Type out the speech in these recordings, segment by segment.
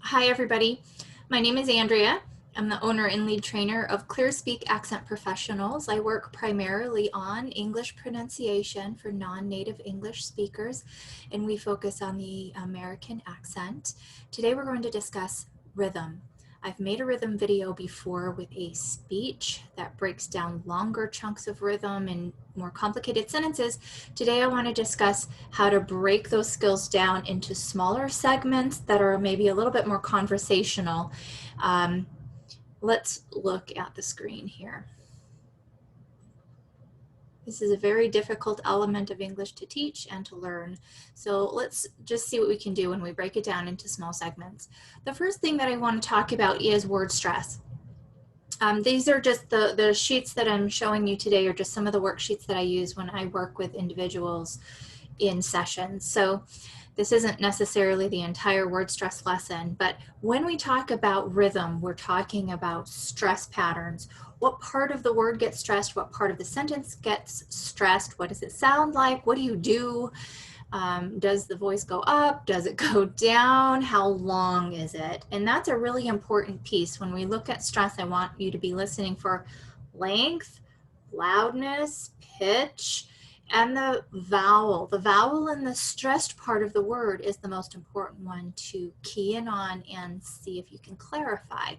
Hi, everybody. My name is Andrea. I'm the owner and lead trainer of ClearSpeak Accent Professionals. I work primarily on English pronunciation for non-native English speakers, and we focus on the American accent. Today, we're going to discuss rhythm. I've made a rhythm video before with a speech that breaks down longer chunks of rhythm and more complicated sentences. Today, I want to discuss how to break those skills down into smaller segments that are maybe a little bit more conversational. Let's look at the screen here. This is a very difficult element of English to teach and to learn. So let's just see what we can do when we break it down into small segments. The first thing that I want to talk about is word stress. These are just the sheets that I'm showing you today are just some of the worksheets that I use when I work with individuals in sessions. So this isn't necessarily the entire word stress lesson, but when we talk about rhythm, we're talking about stress patterns. What part of the word gets stressed? What part of the sentence gets stressed? What does it sound like? What do you do? Does the voice go up? Does it go down? How long is it? And that's a really important piece. When we look at stress, I want you to be listening for length, loudness, pitch, and the vowel. The vowel in the stressed part of the word is the most important one to key in on and see if you can clarify.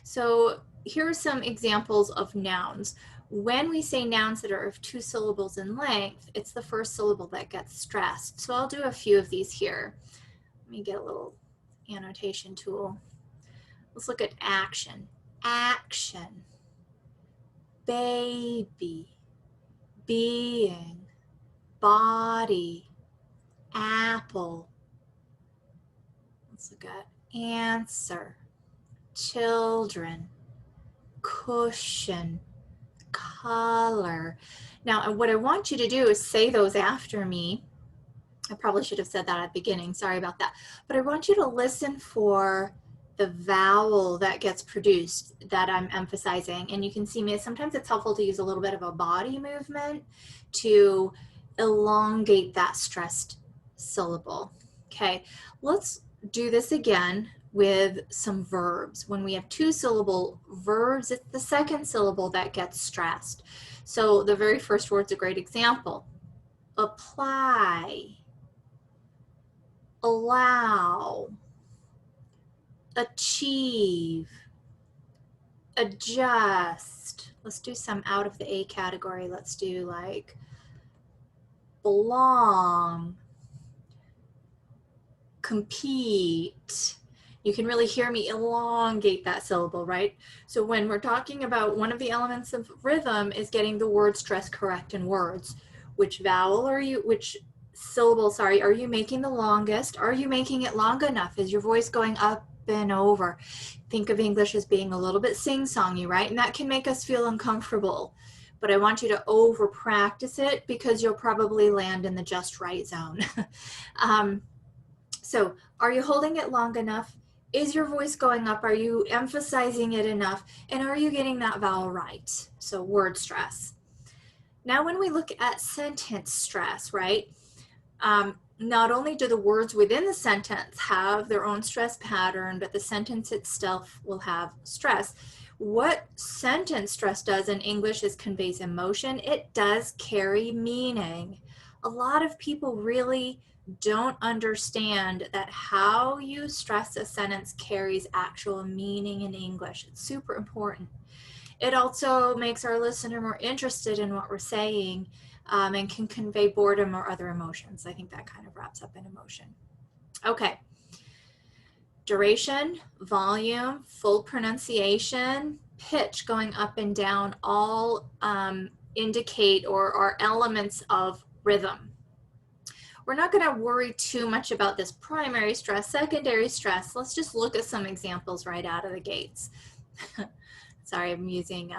So here are some examples of nouns. When we say nouns that are of 2 syllables in length, it's the first syllable that gets stressed. So I'll do a few of these here. Let me get a little annotation tool. Let's look at action. Action. Baby. Being. Body. Apple. Let's look at answer. Children. Cushion. Color. Now, what I want you to do is say those after me. I probably should have said that at the beginning. Sorry about that. But I want you to listen for the vowel that gets produced that I'm emphasizing. And you can see me, sometimes it's helpful to use a little bit of a body movement to elongate that stressed syllable. Okay, let's do this again with some verbs. When we have 2 syllable verbs, it's the second syllable that gets stressed. So the very first word's a great example. Apply, allow, achieve, adjust. Let's do some out of the A category. Let's do like belong, compete. You can really hear me elongate that syllable, right? So when we're talking about one of the elements of rhythm is getting the word stress correct in words. Which vowel are you, which syllable, sorry, are you making the longest? Are you making it long enough? Is your voice going up and over? Think of English as being a little bit sing-songy, right? And that can make us feel uncomfortable. But I want you to over practice it because you'll probably land in the just right zone. So are you holding it long enough? Is your voice going up? Are you emphasizing it enough? And are you getting that vowel right? So word stress. Now when we look at sentence stress, right? Not only do the words within the sentence have their own stress pattern, but the sentence itself will have stress. What sentence stress does in English is conveys emotion. It does carry meaning. A lot of people really don't understand that how you stress a sentence carries actual meaning in English. It's super important. It also makes our listener more interested in what we're saying and can convey boredom or other emotions. I think that kind of wraps up an emotion. Okay. Duration, volume, full pronunciation, pitch going up and down all indicate or are elements of rhythm. We're not going to worry too much about this primary stress, secondary stress. Let's just look at some examples right out of the gates. Sorry, I'm using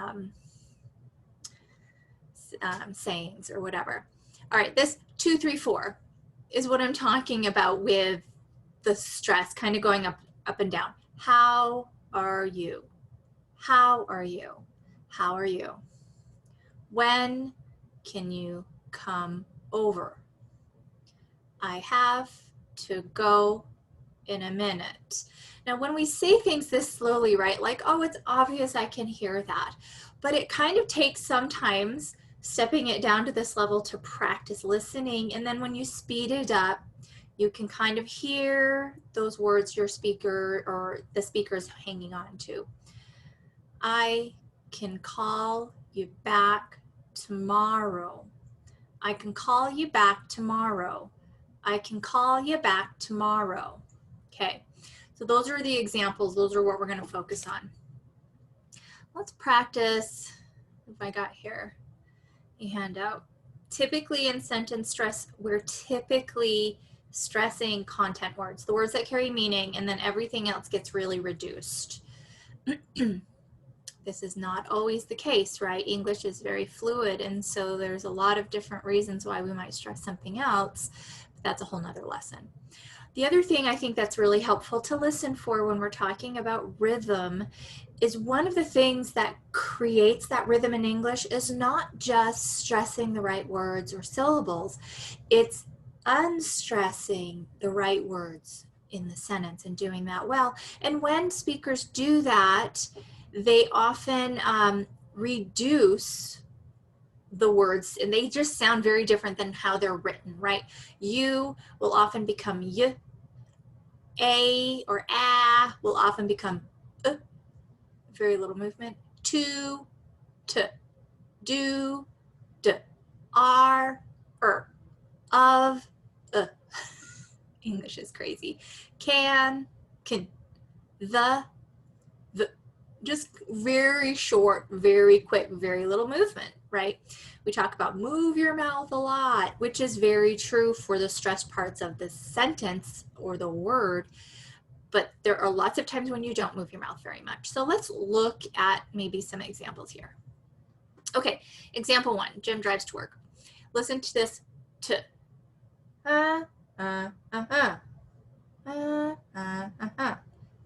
sayings or whatever. All right, this 2, 3, 4 is what I'm talking about with the stress kind of going up and down. How are you? How are you? How are you? When can you come over? I have to go in a minute. Now, when we say things this slowly, right, like, oh, it's obvious I can hear that, but it kind of takes sometimes stepping it down to this level to practice listening. And then when you speed it up, you can kind of hear those words your speaker or the speaker is hanging on to. I can call you back tomorrow. I can call you back tomorrow. I can call you back tomorrow. Okay, so those are the examples. Those are what we're going to focus on. Let's practice. If I got here a handout. Typically in sentence stress, we're typically stressing content words, the words that carry meaning, and then everything else gets really reduced. This is not always the case, right? English is very fluid, and so there's a lot of different reasons why we might stress something else. But that's a whole nother lesson. The other thing I think that's really helpful to listen for when we're talking about rhythm is one of the things that creates that rhythm in English is not just stressing the right words or syllables, it's unstressing the right words in the sentence and doing that well. And when speakers do that, they often reduce the words, and they just sound very different than how they're written, right? You will often become y. A or a will often become very little movement. To, do, d, are, of, English is crazy. Can, the, just very short, very quick, very little movement, right? We talk about move your mouth a lot, which is very true for the stressed parts of the sentence or the word, but there are lots of times when you don't move your mouth very much. So let's look at maybe some examples here. Okay, example 1, Jim drives to work. Listen to this t.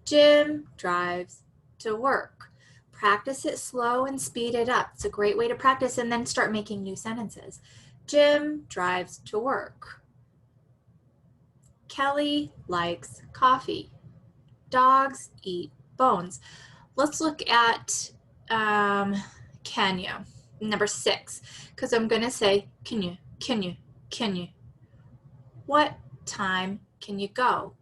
Jim drives to work. Practice it slow and speed it up. It's a great way to practice and then start making new sentences. Jim drives to work. Kelly likes coffee. Dogs eat bones. Let's look at can you, number 6, because I'm going to say can you. What time can you go?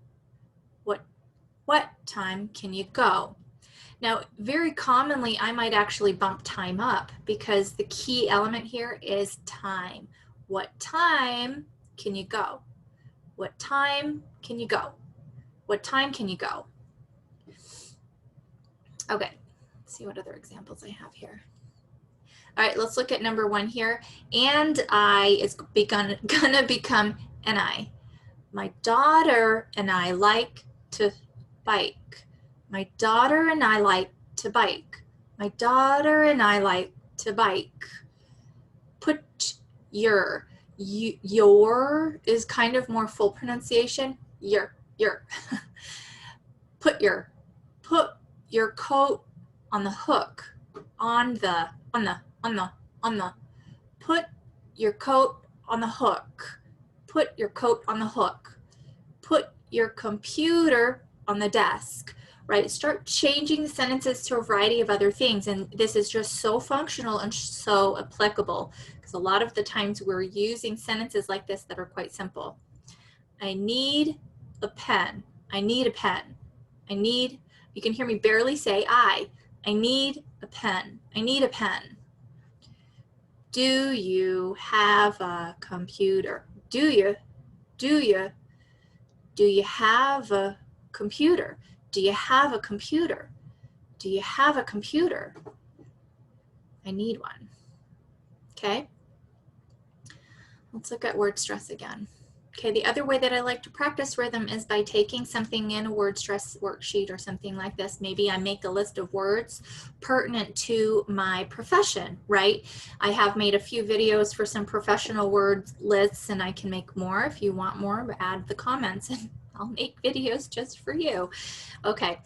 What time can you go? Now, very commonly, I might actually bump time up because the key element here is time. What time can you go? What time can you go? What time can you go? Okay, let's see what other examples I have here. All right, let's look at number 1 here. And I is gonna become an I. My daughter and I like to bike. My daughter and I like to bike. My daughter and I like to bike. Put your is kind of more full pronunciation. Your. Put your coat on the hook. On the. Put your coat on the hook. Put your coat on the hook. Put your computer on the desk, right? Start changing the sentences to a variety of other things. And this is just so functional and so applicable because a lot of the times we're using sentences like this that are quite simple. I need a pen. I need a pen. You can hear me barely say I need a pen. I need a pen. Do you have a computer? Do you have a computer? Do you have a computer? Do you have a computer? I need one. Okay. Let's look at word stress again. Okay, the other way that I like to practice rhythm is by taking something in a word stress worksheet or something like this. Maybe I make a list of words pertinent to my profession, right? I have made a few videos for some professional word lists, and I can make more. If you want more, add the comments and I'll make videos just for you. Okay,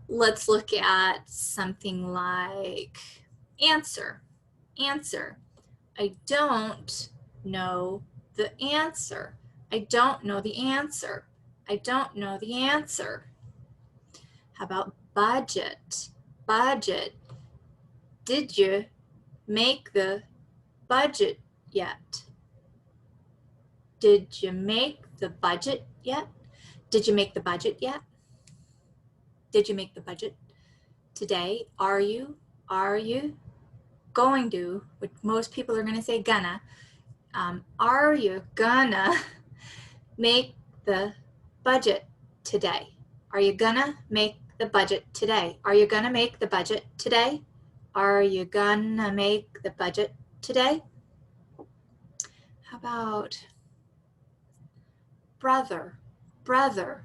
let's look at something like answer. I don't know the answer. I don't know the answer. I don't know the answer. How about budget? Budget. Did you make the budget yet? Did you make the budget yet? Did you make the budget yet? Did you make the budget today? Are you going to, which most people are going to say gonna, are you gonna make the budget today? Are you gonna make the budget today? Are you gonna make the budget today? Are you gonna make the budget today? How about brother? Brother.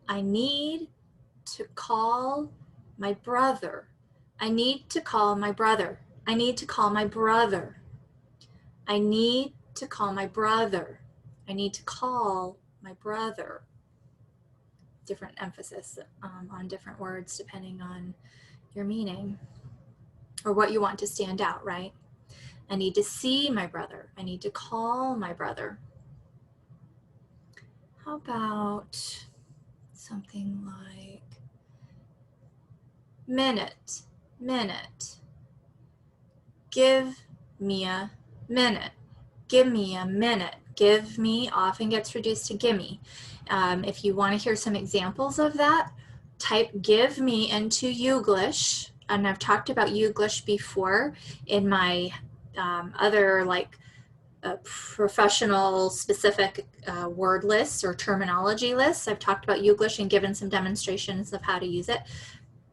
I need to call my brother. I need to call my brother. I need to call my brother. I need to call my brother. I need to call my brother. Different emphasis on different words depending on your meaning or what you want to stand out, right? I need to see my brother. I need to call my brother. How about something like minute, minute. Give me a minute. Give me a minute. Give me often gets reduced to gimme. If you want to hear some examples of that, type give me into Youglish. And I've talked about Youglish before in my other professional specific word lists or terminology lists. I've talked about Youglish and given some demonstrations of how to use it.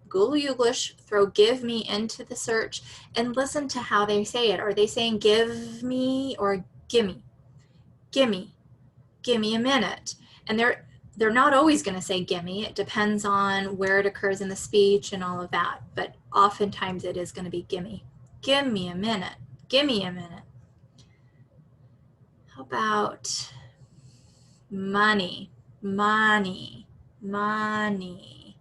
Google Youglish, throw give me into the search and listen to how they say it. Are they saying give me or gimme? Gimme, gimme a minute. And they're not always going to say gimme. It depends on where it occurs in the speech and all of that. But oftentimes it is going to be gimme. Give me a minute. Gimme a minute. How about money? Money. Money.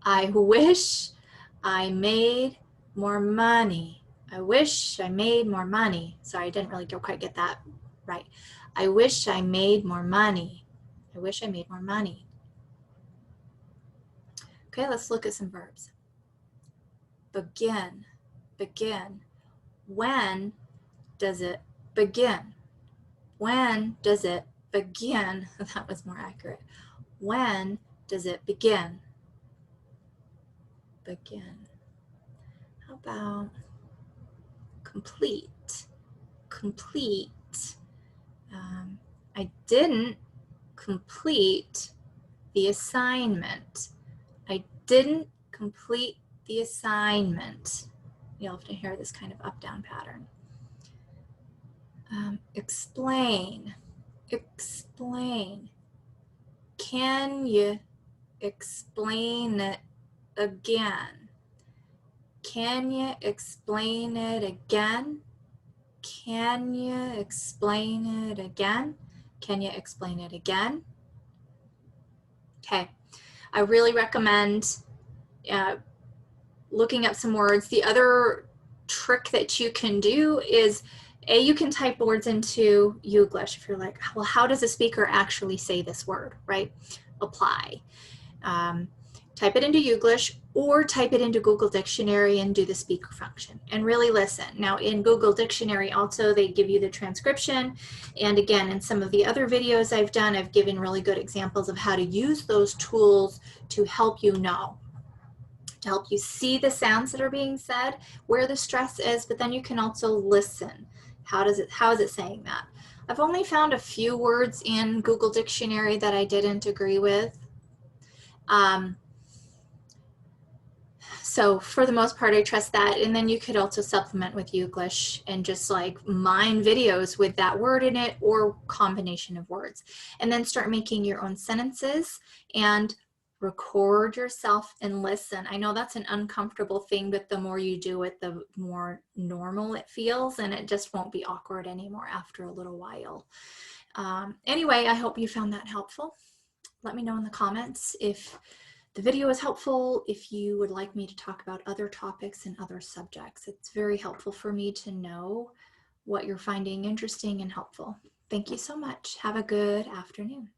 I wish I made more money. I wish I made more money. Sorry, I didn't really quite get that right. I wish I made more money. I wish I made more money. Okay, let's look at some verbs. Begin, begin. When does it begin? When does it begin? That was more accurate. When does it begin? Begin. How about complete? Complete. I didn't complete the assignment. I didn't complete the assignment. You'll often hear this kind of up-down pattern. Explain. Explain. Can you explain it again? Can you explain it again? Can you explain it again? Can you explain it again? Okay, I really recommend looking up some words. The other trick that you can do is, you can type words into Youglish if you're like, well, how does a speaker actually say this word, right? Apply. Type it into Youglish or type it into Google Dictionary and do the speaker function and really listen. Now in Google Dictionary also they give you the transcription, and again in some of the other videos I've done I've given really good examples of how to use those tools to help you know, to help you see the sounds that are being said, where the stress is, but then you can also listen. How is it saying that? I've only found a few words in Google Dictionary that I didn't agree with. So for the most part, I trust that. And then you could also supplement with Youglish and just like mine videos with that word in it or combination of words. And then start making your own sentences and record yourself and listen. I know that's an uncomfortable thing, but the more you do it, the more normal it feels, and it just won't be awkward anymore after a little while. Anyway, I hope you found that helpful. Let me know in the comments if the video is helpful, if you would like me to talk about other topics and other subjects. It's very helpful for me to know what you're finding interesting and helpful. Thank you so much. Have a good afternoon.